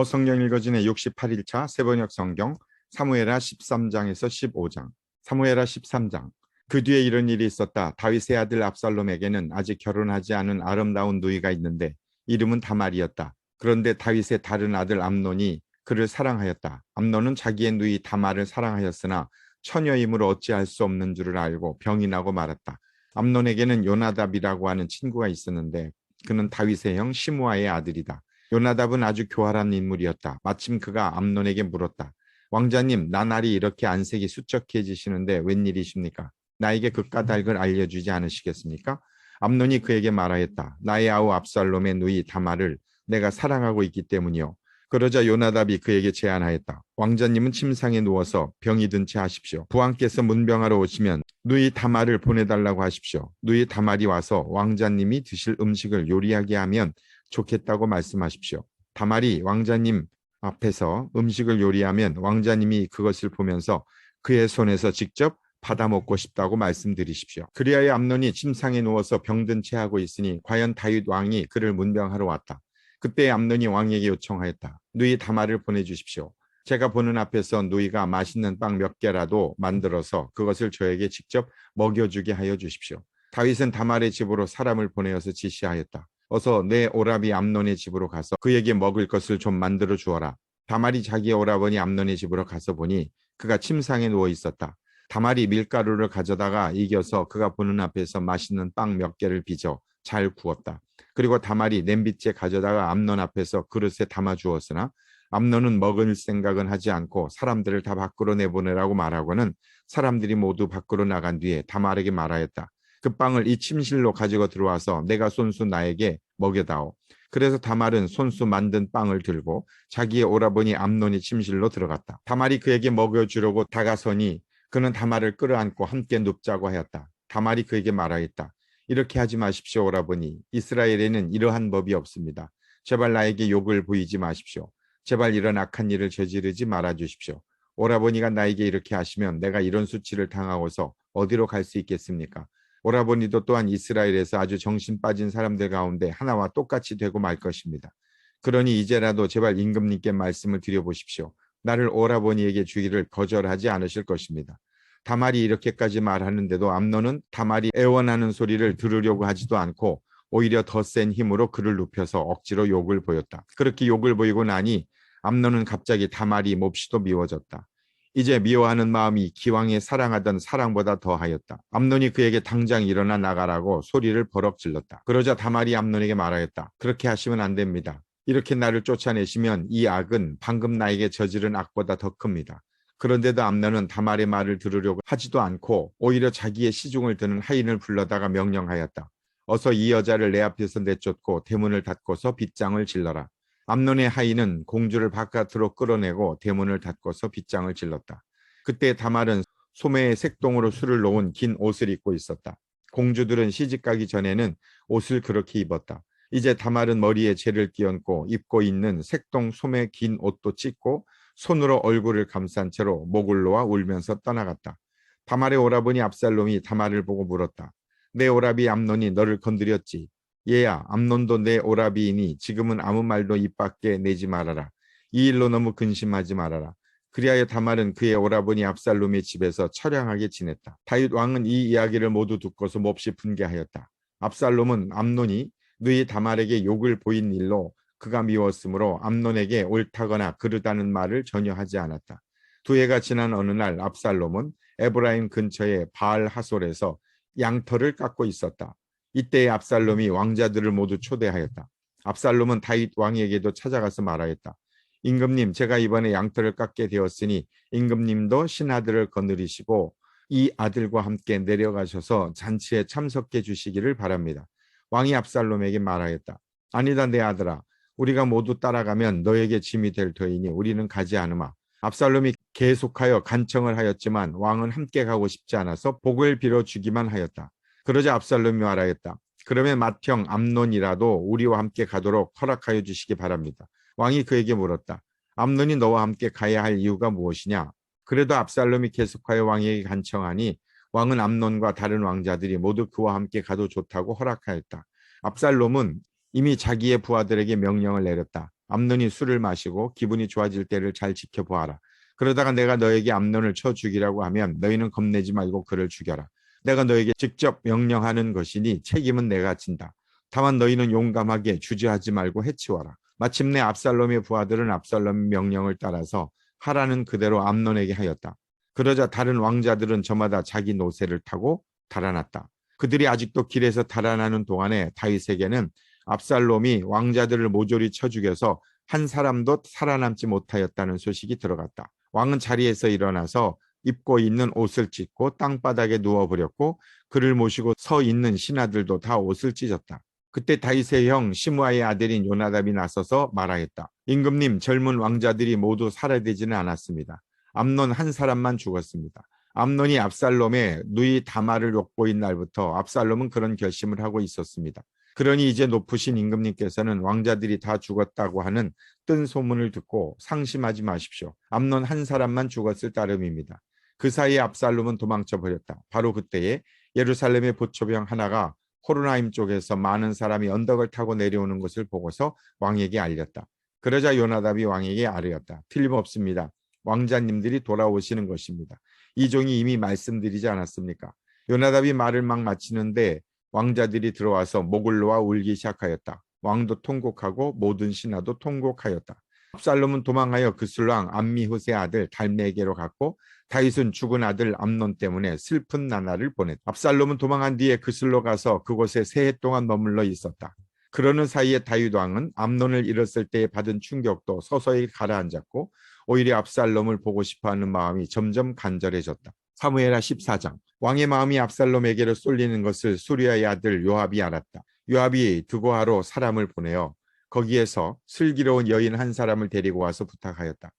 성경 읽어주의 68일차 세번역 성경 사무엘하 13장에서 15장. 사무엘하 13장. 그 뒤에 이런 일이 있었다. 다윗의 아들 압살롬에게는 아직 결혼하지 않은 아름다운 누이가 있는데 이름은 다말이었다. 그런데 다윗의 다른 아들 암논이 그를 사랑하였다. 암논은 자기의 누이 다말을 사랑하였으나 처녀이므로 어찌할 수 없는 줄을 알고 병이 나고 말았다. 암논에게는 요나답이라고 하는 친구가 있었는데 그는 다윗의 형 시므아의 아들이다. 요나답은 아주 교활한 인물이었다. 마침 그가 암논에게 물었다. 왕자님, 나날이 이렇게 안색이 수척해지시는데 웬일이십니까? 나에게 그 까닭을 알려주지 않으시겠습니까? 암논이 그에게 말하였다. 나의 아우 압살롬의 누이 다말을 내가 사랑하고 있기 때문이요. 그러자 요나답이 그에게 제안하였다. 왕자님은 침상에 누워서 병이 든 채 하십시오. 부왕께서 문병하러 오시면 누이 다말을 보내달라고 하십시오. 누이 다말이 와서 왕자님이 드실 음식을 요리하게 하면 좋겠다고 말씀하십시오. 다말이 왕자님 앞에서 음식을 요리하면 왕자님이 그것을 보면서 그의 손에서 직접 받아 먹고 싶다고 말씀드리십시오. 그리하여 암논이 침상에 누워서 병든 채 하고 있으니 과연 다윗 왕이 그를 문병하러 왔다. 그때 암논이 왕에게 요청하였다. 누이 다말을 보내주십시오. 제가 보는 앞에서 누이가 맛있는 빵 몇 개라도 만들어서 그것을 저에게 직접 먹여주게 하여 주십시오. 다윗은 다말의 집으로 사람을 보내어서 지시하였다. 어서 내 오라비 암논의 집으로 가서 그에게 먹을 것을 좀 만들어 주어라. 다말이 자기의 오라버니 암논의 집으로 가서 보니 그가 침상에 누워 있었다. 다말이 밀가루를 가져다가 이겨서 그가 보는 앞에서 맛있는 빵 몇 개를 빚어 잘 구웠다. 그리고 다말이 냄비째 가져다가 암논 앞에서 그릇에 담아 주었으나 암논은 먹을 생각은 하지 않고 사람들을 다 밖으로 내보내라고 말하고는 사람들이 모두 밖으로 나간 뒤에 다말에게 말하였다. 그 빵을 이 침실로 가지고 들어와서 내가 손수 나에게 먹여다오. 그래서 다말은 손수 만든 빵을 들고 자기의 오라버니 암논이 침실로 들어갔다. 다말이 그에게 먹여주려고 다가서니 그는 다말을 끌어안고 함께 눕자고 하였다. 다말이 그에게 말하였다. 이렇게 하지 마십시오, 오라버니. 이스라엘에는 이러한 법이 없습니다. 제발 나에게 욕을 보이지 마십시오. 제발 이런 악한 일을 저지르지 말아 주십시오. 오라버니가 나에게 이렇게 하시면 내가 이런 수치를 당하고서 어디로 갈 수 있겠습니까? 오라버니도 또한 이스라엘에서 아주 정신 빠진 사람들 가운데 하나와 똑같이 되고 말 것입니다. 그러니 이제라도 제발 임금님께 말씀을 드려보십시오. 나를 오라버니에게 주기를 거절하지 않으실 것입니다. 다말이 이렇게까지 말하는데도 암논은 다말이 애원하는 소리를 들으려고 하지도 않고 오히려 더 센 힘으로 그를 눕혀서 억지로 욕을 보였다. 그렇게 욕을 보이고 나니 암논은 갑자기 다말이 몹시도 미워졌다. 이제 미워하는 마음이 기왕에 사랑하던 사랑보다 더하였다. 암논이 그에게 당장 일어나 나가라고 소리를 버럭 질렀다. 그러자 다말이 암논에게 말하였다. 그렇게 하시면 안 됩니다. 이렇게 나를 쫓아내시면 이 악은 방금 나에게 저지른 악보다 더 큽니다. 그런데도 암논은 다말의 말을 들으려고 하지도 않고 오히려 자기의 시중을 드는 하인을 불러다가 명령하였다. 어서 이 여자를 내 앞에서 내쫓고 대문을 닫고서 빗장을 질러라. 암논의 하인은 공주를 바깥으로 끌어내고 대문을 닫고서 빗장을 질렀다. 그때 다말은 소매에 색동으로 술을 놓은 긴 옷을 입고 있었다. 공주들은 시집가기 전에는 옷을 그렇게 입었다. 이제 다말은 머리에 재를 띄얹고 입고 있는 색동 소매 긴 옷도 찢고 손으로 얼굴을 감싼 채로 목을 놓아 울면서 떠나갔다. 다말의 오라버니 압살롬이 다말을 보고 물었다. 내 오라비 암논이 너를 건드렸지. 얘야, 암논도 내 오라비이니 지금은 아무 말도 입 밖에 내지 말아라. 이 일로 너무 근심하지 말아라. 그리하여 다말은 그의 오라버니 압살롬의 집에서 처량하게 지냈다. 다윗 왕은 이 이야기를 모두 듣고서 몹시 분개하였다. 압살롬은 암논이 누이 다말에게 욕을 보인 일로 그가 미웠으므로 암논에게 옳다거나 그르다는 말을 전혀 하지 않았다. 두 해가 지난 어느 날 압살롬은 에브라임 근처의 바알 하솔에서 양털을 깎고 있었다. 이때 압살롬이 왕자들을 모두 초대하였다. 압살롬은 다윗 왕에게도 찾아가서 말하였다. 임금님, 제가 이번에 양털을 깎게 되었으니 임금님도 신하들을 거느리시고 이 아들과 함께 내려가셔서 잔치에 참석해 주시기를 바랍니다. 왕이 압살롬에게 말하였다. 아니다, 내 아들아. 우리가 모두 따라가면 너에게 짐이 될 터이니 우리는 가지 않으마. 압살롬이 계속하여 간청을 하였지만 왕은 함께 가고 싶지 않아서 복을 빌어주기만 하였다. 그러자 압살롬이 말하였다. 그러면 맏형 암논이라도 우리와 함께 가도록 허락하여 주시기 바랍니다. 왕이 그에게 물었다. 암논이 너와 함께 가야 할 이유가 무엇이냐? 그래도 압살롬이 계속하여 왕에게 간청하니 왕은 암논과 다른 왕자들이 모두 그와 함께 가도 좋다고 허락하였다. 압살롬은 이미 자기의 부하들에게 명령을 내렸다. 암논이 술을 마시고 기분이 좋아질 때를 잘 지켜보아라. 그러다가 내가 너에게 암논을 쳐 죽이라고 하면 너희는 겁내지 말고 그를 죽여라. 내가 너에게 직접 명령하는 것이니 책임은 내가 진다. 다만 너희는 용감하게 주저하지 말고 해치워라. 마침내 압살롬의 부하들은 압살롬의 명령을 따라서 하라는 그대로 암논에게 하였다. 그러자 다른 왕자들은 저마다 자기 노새를 타고 달아났다. 그들이 아직도 길에서 달아나는 동안에 다윗에게는 압살롬이 왕자들을 모조리 쳐 죽여서 한 사람도 살아남지 못하였다는 소식이 들어갔다. 왕은 자리에서 일어나서 입고 있는 옷을 찢고 땅바닥에 누워버렸고 그를 모시고 서 있는 신하들도 다 옷을 찢었다. 그때 다윗의 형 시므아의 아들인 요나답이 나서서 말하였다. 임금님, 젊은 왕자들이 모두 살해되지는 않았습니다. 암논 한 사람만 죽었습니다. 암논이 압살롬의 누이 다말을 욕보인 날부터 압살롬은 그런 결심을 하고 있었습니다. 그러니 이제 높으신 임금님께서는 왕자들이 다 죽었다고 하는 뜬 소문을 듣고 상심하지 마십시오. 암논 한 사람만 죽었을 따름입니다. 그 사이에 압살롬은 도망쳐 버렸다. 바로 그때에 예루살렘의 보초병 하나가 호로나임 쪽에서 많은 사람이 언덕을 타고 내려오는 것을 보고서 왕에게 알렸다. 그러자 요나답이 왕에게 아뢰었다. 틀림없습니다. 왕자님들이 돌아오시는 것입니다. 이 종이 이미 말씀드리지 않았습니까? 요나답이 말을 막 마치는데 왕자들이 들어와서 목을 놓아 울기 시작하였다. 왕도 통곡하고 모든 신하도 통곡하였다. 압살롬은 도망하여 그술왕 암미후스의 아들 달메에게로 갔고 다윗은 죽은 아들 암논 때문에 슬픈 나날을 보냈다. 압살롬은 도망한 뒤에 그술로 가서 그곳에 세 해 동안 머물러 있었다. 그러는 사이에 다윗 왕은 암논을 잃었을 때 받은 충격도 서서히 가라앉았고 오히려 압살롬을 보고 싶어하는 마음이 점점 간절해졌다. 사무엘하 14장. 왕의 마음이 압살롬에게로 쏠리는 것을 수리아의 아들 요압이 알았다. 요압이 드고아로 사람을 보내어 거기에서 슬기로운 여인 한 사람을 데리고 와서 부탁하였다.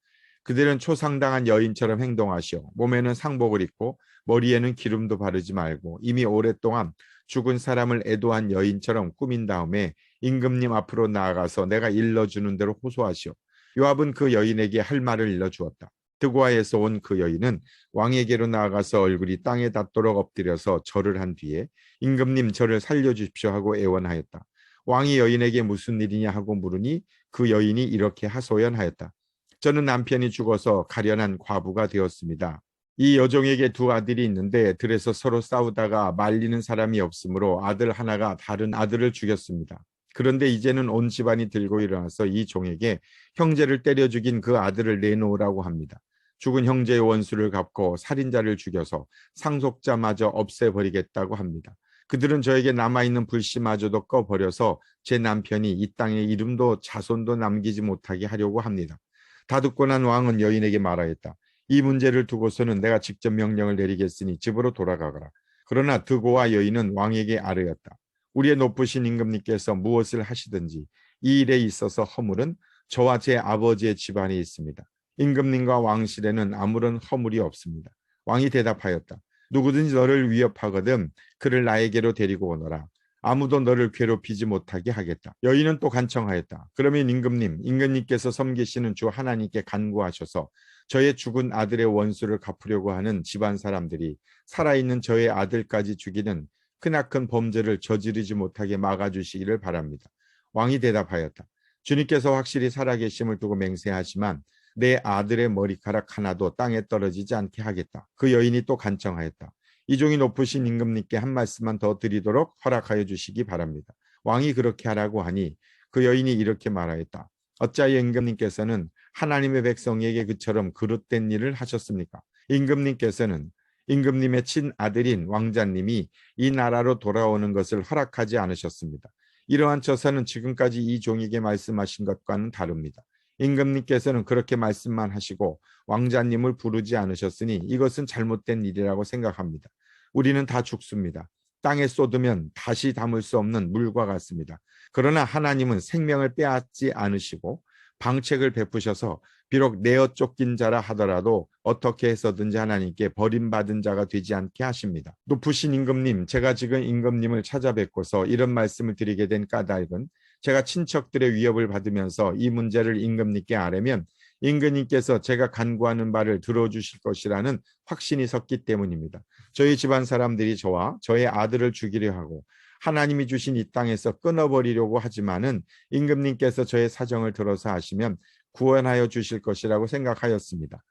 그들은 초상당한 여인처럼 행동하시오. 몸에는 상복을 입고 머리에는 기름도 바르지 말고 이미 오랫동안 죽은 사람을 애도한 여인처럼 꾸민 다음에 임금님 앞으로 나아가서 내가 일러주는 대로 호소하시오. 요압은 그 여인에게 할 말을 일러주었다. 드고아에서 온 그 여인은 왕에게로 나아가서 얼굴이 땅에 닿도록 엎드려서 절을 한 뒤에 임금님 저를 살려주십시오 하고 애원하였다. 왕이 여인에게 무슨 일이냐 하고 물으니 그 여인이 이렇게 하소연하였다. 저는 남편이 죽어서 가련한 과부가 되었습니다. 이 여종에게 두 아들이 있는데 들에서 서로 싸우다가 말리는 사람이 없으므로 아들 하나가 다른 아들을 죽였습니다. 그런데 이제는 온 집안이 들고 일어나서 이 종에게 형제를 때려 죽인 그 아들을 내놓으라고 합니다. 죽은 형제의 원수를 갚고 살인자를 죽여서 상속자마저 없애버리겠다고 합니다. 그들은 저에게 남아있는 불씨마저도 꺼버려서 제 남편이 이 땅에 이름도 자손도 남기지 못하게 하려고 합니다. 다 듣고 난 왕은 여인에게 말하였다. 이 문제를 두고서는 내가 직접 명령을 내리겠으니 집으로 돌아가거라. 그러나 드고와 여인은 왕에게 아뢰었다. 우리의 높으신 임금님께서 무엇을 하시든지 이 일에 있어서 허물은 저와 제 아버지의 집안에 있습니다. 임금님과 왕실에는 아무런 허물이 없습니다. 왕이 대답하였다. 누구든지 너를 위협하거든 그를 나에게로 데리고 오너라. 아무도 너를 괴롭히지 못하게 하겠다. 여인은 또 간청하였다. 그러면 임금님께서 섬기시는 주 하나님께 간구하셔서 저의 죽은 아들의 원수를 갚으려고 하는 집안 사람들이 살아있는 저의 아들까지 죽이는 크나큰 범죄를 저지르지 못하게 막아주시기를 바랍니다. 왕이 대답하였다. 주님께서 확실히 살아계심을 두고 맹세하지만 내 아들의 머리카락 하나도 땅에 떨어지지 않게 하겠다. 그 여인이 또 간청하였다. 이 종이 높으신 임금님께 한 말씀만 더 드리도록 허락하여 주시기 바랍니다. 왕이 그렇게 하라고 하니 그 여인이 이렇게 말하였다. 어찌하여 임금님께서는 하나님의 백성에게 그처럼 그릇된 일을 하셨습니까? 임금님께서는 임금님의 친아들인 왕자님이 이 나라로 돌아오는 것을 허락하지 않으셨습니다. 이러한 처사는 지금까지 이 종에게 말씀하신 것과는 다릅니다. 임금님께서는 그렇게 말씀만 하시고 왕자님을 부르지 않으셨으니 이것은 잘못된 일이라고 생각합니다. 우리는 다 죽습니다. 땅에 쏟으면 다시 담을 수 없는 물과 같습니다. 그러나 하나님은 생명을 빼앗지 않으시고 방책을 베푸셔서 비록 내어 쫓긴 자라 하더라도 어떻게 해서든지 하나님께 버림받은 자가 되지 않게 하십니다. 높으신 임금님, 제가 지금 임금님을 찾아뵙고서 이런 말씀을 드리게 된 까닭은 제가 친척들의 위협을 받으면서 이 문제를 임금님께 아뢰면 임금님께서 제가 간구하는 바를 들어주실 것이라는 확신이 섰기 때문입니다. 저희 집안 사람들이 저와 저의 아들을 죽이려 하고 하나님이 주신 이 땅에서 끊어버리려고 하지만은 임금님께서 저의 사정을 들어서 하시면 구원하여 주실 것이라고 생각하였습니다.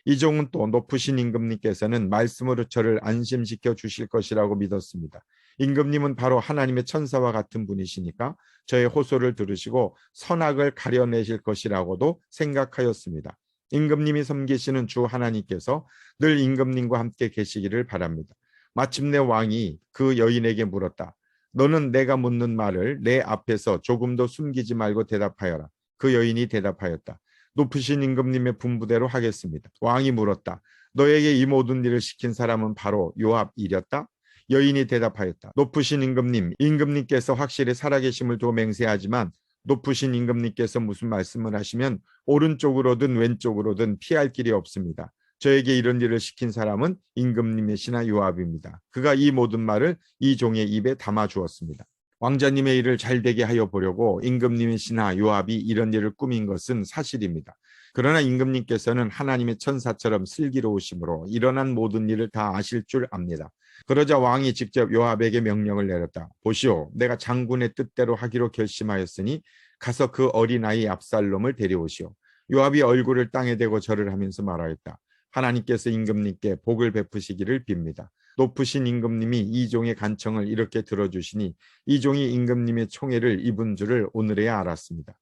이종은 또 높으신 임금님께서는 말씀으로 저를 안심시켜 주실 것이라고 믿었습니다. 임금님은 바로 하나님의 천사와 같은 분이시니까 저의 호소를 들으시고 선악을 가려내실 것이라고도 생각하였습니다. 임금님이 섬기시는 주 하나님께서 늘 임금님과 함께 계시기를 바랍니다. 마침내 왕이 그 여인에게 물었다. 너는 내가 묻는 말을 내 앞에서 조금도 숨기지 말고 대답하여라. 그 여인이 대답하였다. 높으신 임금님의 분부대로 하겠습니다. 왕이 물었다. 너에게 이 모든 일을 시킨 사람은 바로 요압이렸다? 여인이 대답하였다. 높으신 임금님, 임금님께서 확실히 살아계심을 두고 맹세하지만 높으신 임금님께서 무슨 말씀을 하시면 오른쪽으로든 왼쪽으로든 피할 길이 없습니다. 저에게 이런 일을 시킨 사람은 임금님의 신하 요압입니다. 그가 이 모든 말을 이 종의 입에 담아 주었습니다. 왕자님의 일을 잘되게 하여 보려고 임금님의 신하 요압이 이런 일을 꾸민 것은 사실입니다. 그러나 임금님께서는 하나님의 천사처럼 슬기로우심으로 일어난 모든 일을 다 아실 줄 압니다. 그러자 왕이 직접 요압에게 명령을 내렸다. 보시오, 내가 장군의 뜻대로 하기로 결심하였으니 가서 그 어린아이 압살롬을 데려오시오. 요압이 얼굴을 땅에 대고 절을 하면서 말하였다. 하나님께서 임금님께 복을 베푸시기를 빕니다. 높으신 임금님이 이 종의 간청을 이렇게 들어주시니 이 종이 임금님의 총애를 입은 줄을 오늘에야 알았습니다.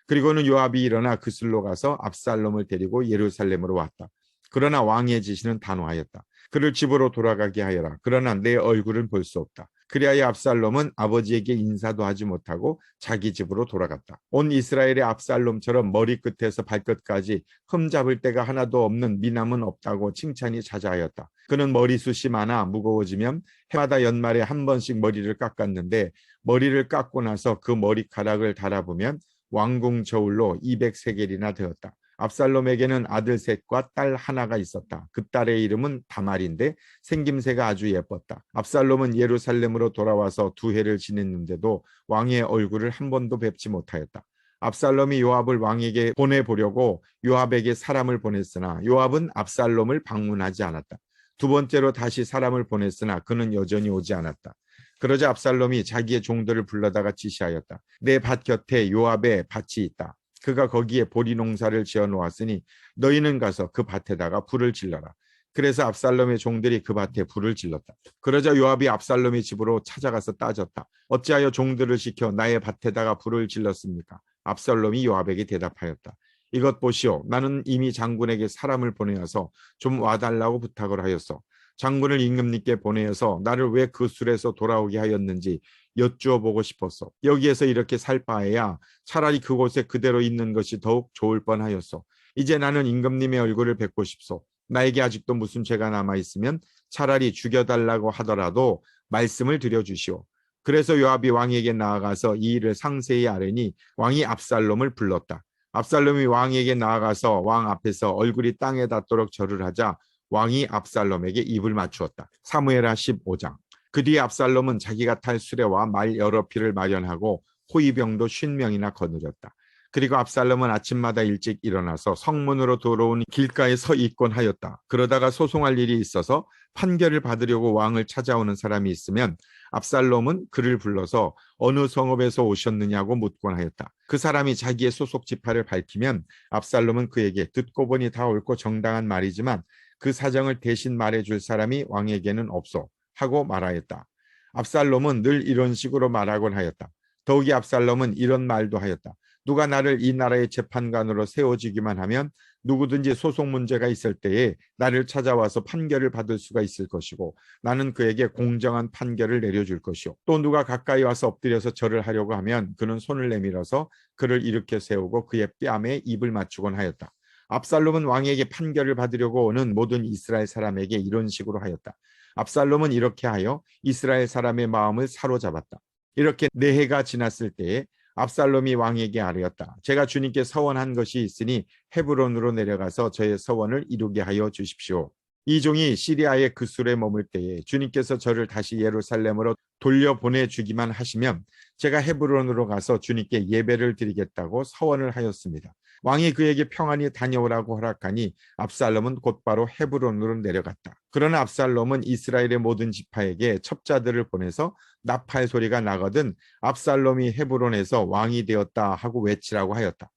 그리고는 요압이 일어나 그슬로 가서 압살롬을 데리고 예루살렘으로 왔다. 그러나 왕의 지시는 단호하였다. 그를 집으로 돌아가게 하여라. 그러나 내 얼굴은 볼 수 없다. 그리하여 압살롬은 아버지에게 인사도 하지 못하고 자기 집으로 돌아갔다. 온 이스라엘의 압살롬처럼 머리끝에서 발끝까지 흠잡을 데가 하나도 없는 미남은 없다고 칭찬이 자자하였다. 그는 머리숱이 많아 무거워지면 해마다 연말에 한 번씩 머리를 깎았는데 머리를 깎고 나서 그 머리카락을 달아보면 왕궁 저울로 200세겔이나 되었다. 압살롬에게는 아들 셋과 딸 하나가 있었다. 그 딸의 이름은 다말인데 생김새가 아주 예뻤다. 압살롬은 예루살렘으로 돌아와서 2해를 지냈는데도 왕의 얼굴을 한 번도 뵙지 못하였다. 압살롬이 요압을 왕에게 보내보려고 요압에게 사람을 보냈으나 요압은 압살롬을 방문하지 않았다. 2번째로 다시 사람을 보냈으나 그는 여전히 오지 않았다. 그러자 압살롬이 자기의 종들을 불러다가 지시하였다. 내 밭 곁에 요압의 밭이 있다. 그가 거기에 보리 농사를 지어 놓았으니 너희는 가서 그 밭에다가 불을 질러라. 그래서 압살롬의 종들이 그 밭에 불을 질렀다. 그러자 요압이 압살롬의 집으로 찾아가서 따졌다. 어찌하여 종들을 시켜 나의 밭에다가 불을 질렀습니까? 압살롬이 요압에게 대답하였다. 이것 보시오. 나는 이미 장군에게 사람을 보내어서 좀 와달라고 부탁을 하였어. 장군을 임금님께 보내어서 나를 왜 그 술에서 돌아오게 하였는지 여쭈어 보고 싶었어. 여기에서 이렇게 살 바에야 차라리 그곳에 그대로 있는 것이 더욱 좋을 뻔하였어. 이제 나는 임금님의 얼굴을 뵙고 싶소. 나에게 아직도 무슨 죄가 남아있으면 차라리 죽여달라고 하더라도 말씀을 드려주시오. 그래서 요압이 왕에게 나아가서 이 일을 상세히 아뢰니 왕이 압살롬을 불렀다. 압살롬이 왕에게 나아가서 왕 앞에서 얼굴이 땅에 닿도록 절을 하자 왕이 압살롬에게 입을 맞추었다. 사무엘하 15장. 그 뒤에 압살롬은 자기가 탈 수레와 말 여러匹를 마련하고 호위병도 50명이나 거느렸다. 그리고 압살롬은 아침마다 일찍 일어나서 성문으로 들어온 길가에 서 있곤 하였다. 그러다가 소송할 일이 있어서 판결을 받으려고 왕을 찾아오는 사람이 있으면 압살롬은 그를 불러서 어느 성읍에서 오셨느냐고 묻곤 하였다. 그 사람이 자기의 소속 지파를 밝히면 압살롬은 그에게 듣고 보니 다 옳고 정당한 말이지만 그 사정을 대신 말해줄 사람이 왕에게는 없어 하고 말하였다. 압살롬은 늘 이런 식으로 말하곤 하였다. 더욱이 압살롬은 이런 말도 하였다. 누가 나를 이 나라의 재판관으로 세워주기만 하면 누구든지 소송 문제가 있을 때에 나를 찾아와서 판결을 받을 수가 있을 것이고 나는 그에게 공정한 판결을 내려줄 것이요. 또 누가 가까이 와서 엎드려서 절을 하려고 하면 그는 손을 내밀어서 그를 일으켜 세우고 그의 뺨에 입을 맞추곤 하였다. 압살롬은 왕에게 판결을 받으려고 오는 모든 이스라엘 사람에게 이런 식으로 하였다. 압살롬은 이렇게 하여 이스라엘 사람의 마음을 사로잡았다. 이렇게 4해가 지났을 때에 압살롬이 왕에게 아뢰었다. 제가 주님께 서원한 것이 있으니 헤브론으로 내려가서 저의 서원을 이루게 하여 주십시오. 이 종이 시리아의 그술에 머물 때에 주님께서 저를 다시 예루살렘으로 돌려보내주기만 하시면 제가 헤브론으로 가서 주님께 예배를 드리겠다고 서원을 하였습니다. 왕이 그에게 평안히 다녀오라고 허락하니 압살롬은 곧바로 헤브론으로 내려갔다. 그러나 압살롬은 이스라엘의 모든 지파에게 첩자들을 보내서 나팔 소리가 나거든 압살롬이 헤브론에서 왕이 되었다 하고 외치라고 하였다.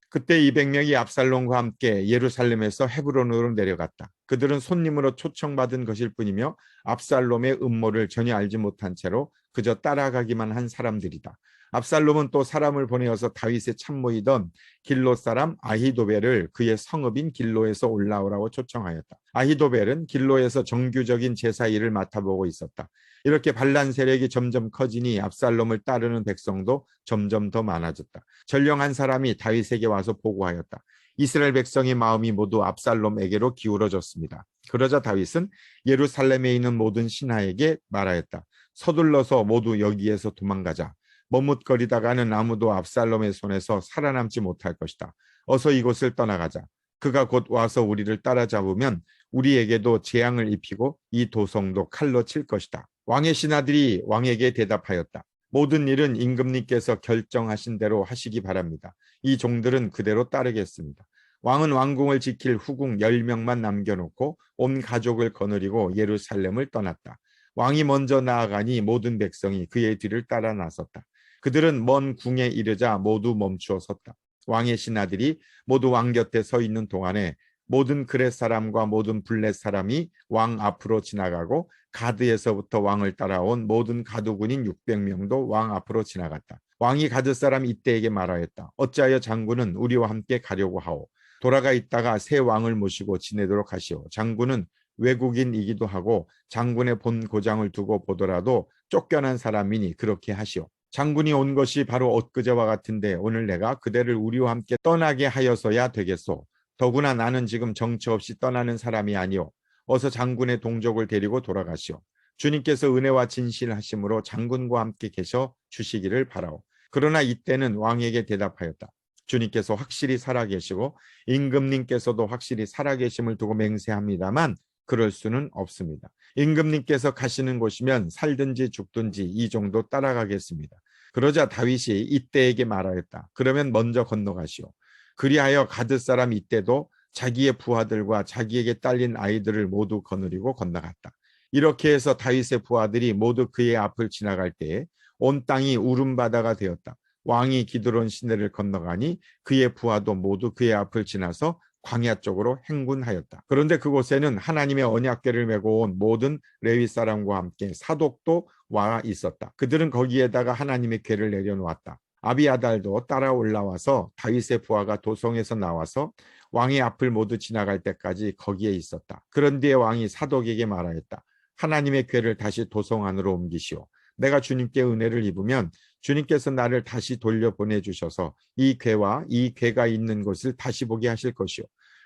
그때 200명이 압살롬과 함께 예루살렘에서 헤브론으로 내려갔다. 그들은 손님으로 초청받은 것일 뿐이며 압살롬의 음모를 전혀 알지 못한 채로 그저 따라가기만 한 사람들이다. 압살롬은 또 사람을 보내어서 다윗의 참모이던 길로 사람 아히도벨을 그의 성읍인 길로에서 올라오라고 초청하였다. 아히도벨은 길로에서 정규적인 제사 일을 맡아보고 있었다. 이렇게 반란 세력이 점점 커지니 압살롬을 따르는 백성도 점점 더 많아졌다. 전령한 사람이 다윗에게 와서 보고하였다. 이스라엘 백성의 마음이 모두 압살롬에게로 기울어졌습니다. 그러자 다윗은 예루살렘에 있는 모든 신하에게 말하였다. 서둘러서 모두 여기에서 도망가자. 머뭇거리다가는 아무도 압살롬의 손에서 살아남지 못할 것이다. 어서 이곳을 떠나가자. 그가 곧 와서 우리를 따라잡으면 우리에게도 재앙을 입히고 이 도성도 칼로 칠 것이다. 왕의 신하들이 왕에게 대답하였다. 모든 일은 임금님께서 결정하신 대로 하시기 바랍니다. 이 종들은 그대로 따르겠습니다. 왕은 왕궁을 지킬 후궁 10명만 남겨놓고 온 가족을 거느리고 예루살렘을 떠났다. 왕이 먼저 나아가니 모든 백성이 그의 뒤를 따라 나섰다. 그들은 먼 궁에 이르자 모두 멈추어 섰다. 왕의 신하들이 모두 왕 곁에 서 있는 동안에 모든 그렛 사람과 모든 블렛 사람이 왕 앞으로 지나가고 가드에서부터 왕을 따라온 모든 가두군인 600명도 왕 앞으로 지나갔다. 왕이 가드 사람 이때에게 말하였다. 어찌하여 장군은 우리와 함께 가려고 하오. 돌아가 있다가 새 왕을 모시고 지내도록 하시오. 장군은 외국인이기도 하고 장군의 본 고장을 두고 보더라도 쫓겨난 사람이니 그렇게 하시오. 장군이 온 것이 바로 엊그제와 같은데 오늘 내가 그대를 우리와 함께 떠나게 하여서야 되겠소. 더구나 나는 지금 정처 없이 떠나는 사람이 아니오. 어서 장군의 동족을 데리고 돌아가시오. 주님께서 은혜와 진실하심으로 장군과 함께 계셔 주시기를 바라오. 그러나 이때는 왕에게 대답하였다. 주님께서 확실히 살아계시고 임금님께서도 확실히 살아계심을 두고 맹세합니다만 그럴 수는 없습니다. 임금님께서 가시는 곳이면 살든지 죽든지 이 정도 따라가겠습니다. 그러자 다윗이 이때에게 말하였다. 그러면 먼저 건너가시오. 그리하여 가드 사람 이때도 자기의 부하들과 자기에게 딸린 아이들을 모두 거느리고 건너갔다. 이렇게 해서 다윗의 부하들이 모두 그의 앞을 지나갈 때에 온 땅이 울음바다가 되었다. 왕이 기드론 시내를 건너가니 그의 부하도 모두 그의 앞을 지나서 광야 쪽으로 행군하였다. 그런데 그곳에는 하나님의 언약궤를 메고 온 모든 레위 사람과 함께 사독도 와 있었다. 그들은 거기에다가 하나님의 궤를 내려놓았다. 아비아달도 따라 올라와서 다윗의 부하가 도성에서 나와서 왕의 앞을 모두 지나갈 때까지 거기에 있었다. 그런 뒤에 왕이 사독에게 말하였다. 하나님의 궤를 다시 도성 안으로 옮기시오. 내가 주님께 은혜를 입으면 주님께서 나를 다시 돌려보내주셔서 이 궤와 이 궤가 있는 곳을 다시 보게 하실 것이오.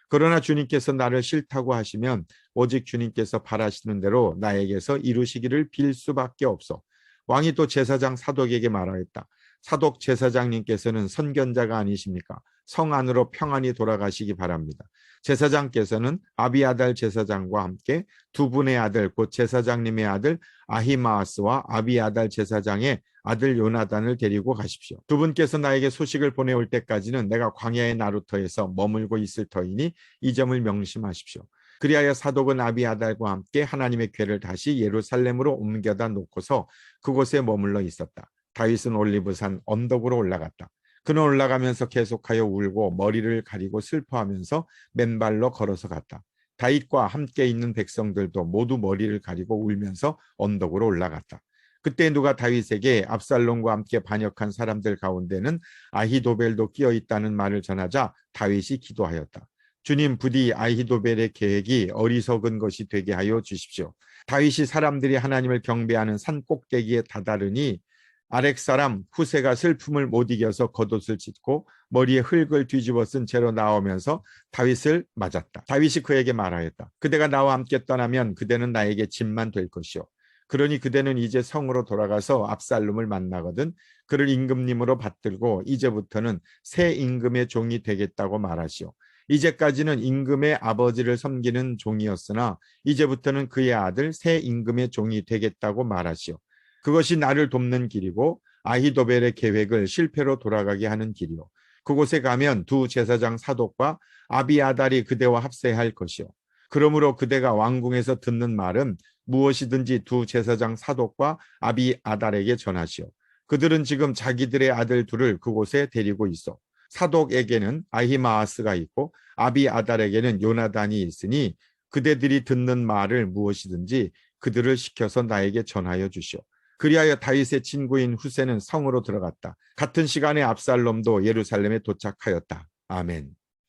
그러나 주님께서 나를 싫다고 하시면 오직 주님께서 바라시는 대로 나에게서 이루시기를 빌 수밖에 없어. 왕이 또 제사장 사독에게 말하였다. 사독 제사장님께서는 선견자가 아니십니까? 성 안으로 평안히 돌아가시기 바랍니다. 제사장께서는 아비아달 제사장과 함께 두 분의 아들 곧 제사장님의 아들 아히마아스와 아비아달 제사장의 아들 요나단을 데리고 가십시오. 두 분께서 나에게 소식을 보내올 때까지는 내가 광야의 나루터에서 머물고 있을 터이니 이 점을 명심하십시오. 그리하여 사독은 아비아달과 함께 하나님의 궤를 다시 예루살렘으로 옮겨다 놓고서 그곳에 머물러 있었다. 다윗은 올리브산 언덕으로 올라갔다. 그는 올라가면서 계속하여 울고 머리를 가리고 슬퍼하면서 맨발로 걸어서 갔다. 다윗과 함께 있는 백성들도 모두 머리를 가리고 울면서 언덕으로 올라갔다. 그때 누가 다윗에게 압살롬과 함께 반역한 사람들 가운데는 아히도벨도 끼어 있다는 말을 전하자 다윗이 기도하였다. 주님, 부디 아히도벨의 계획이 어리석은 것이 되게 하여 주십시오. 다윗이 사람들이 하나님을 경배하는 산 꼭대기에 다다르니 아렉 사람 후세가 슬픔을 못 이겨서 겉옷을 찢고 머리에 흙을 뒤집어 쓴 채로 나오면서 다윗을 맞았다. 다윗이 그에게 말하였다. 그대가 나와 함께 떠나면 그대는 나에게 짐만 될 것이요. 그러니 그대는 이제 성으로 돌아가서 압살롬을 만나거든 그를 임금님으로 받들고 이제부터는 새 임금의 종이 되겠다고 말하시오. 이제까지는 임금의 아버지를 섬기는 종이었으나 이제부터는 그의 아들 새 임금의 종이 되겠다고 말하시오. 그것이 나를 돕는 길이고 아히도벨의 계획을 실패로 돌아가게 하는 길이요. 그곳에 가면 두 제사장 사독과 아비아달이 그대와 합세할 것이요. 그러므로 그대가 왕궁에서 듣는 말은 무엇이든지 두 제사장 사독과 아비아달에게 전하시오. 그들은 지금 자기들의 아들 둘을 그곳에 데리고 있어. 사독에게는 아히마아스가 있고 아비아달에게는 요나단이 있으니 그대들이 듣는 말을 무엇이든지 그들을 시켜서 나에게 전하여 주시오. 그리하여 다윗의 친구인 후세는 성으로 들어갔다. 같은 시간에 압살롬도 예루살렘에 도착하였다. 아멘.